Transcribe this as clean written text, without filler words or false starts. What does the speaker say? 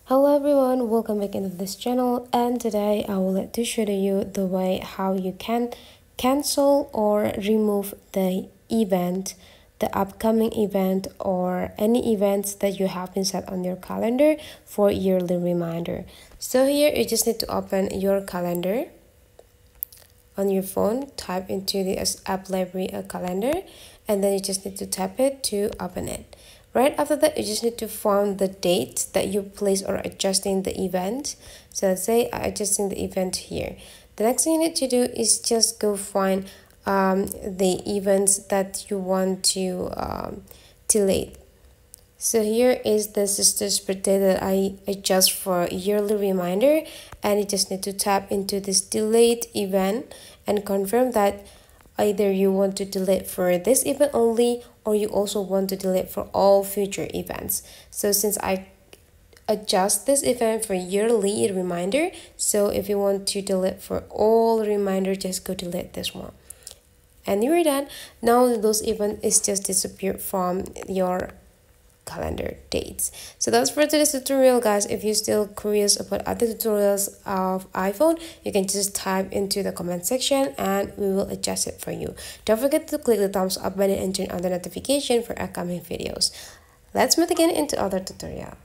Hello everyone, welcome back into this channel, and today I would like to show you the way how you can cancel or remove the event, the upcoming event or any events that you have been set on your calendar for yearly reminder. So here you just need to open your calendar on your phone, type into the app library a calendar, and then you just need to tap it to open it. Right after that, you just need to find the date that you place or adjusting the event. So let's say I'm adjusting the event here. The next thing you need to do is just go find the events that you want to delete. So here is the sister's birthday that I adjust for yearly reminder, and you just need to tap into this delete event and confirm that either you want to delete for this event only or you also want to delete for all future events. So since I adjust this event for yearly reminder, so if you want to delete for all reminder, just go delete this one. And you're done. Now those events is just disappeared from your calendar dates. So that's for today's tutorial, guys. If you're still curious about other tutorials of iPhone, you can just type into the comment section and we will adjust it for you. Don't forget to click the thumbs up button and turn on the notification for upcoming videos. Let's meet again into other tutorial.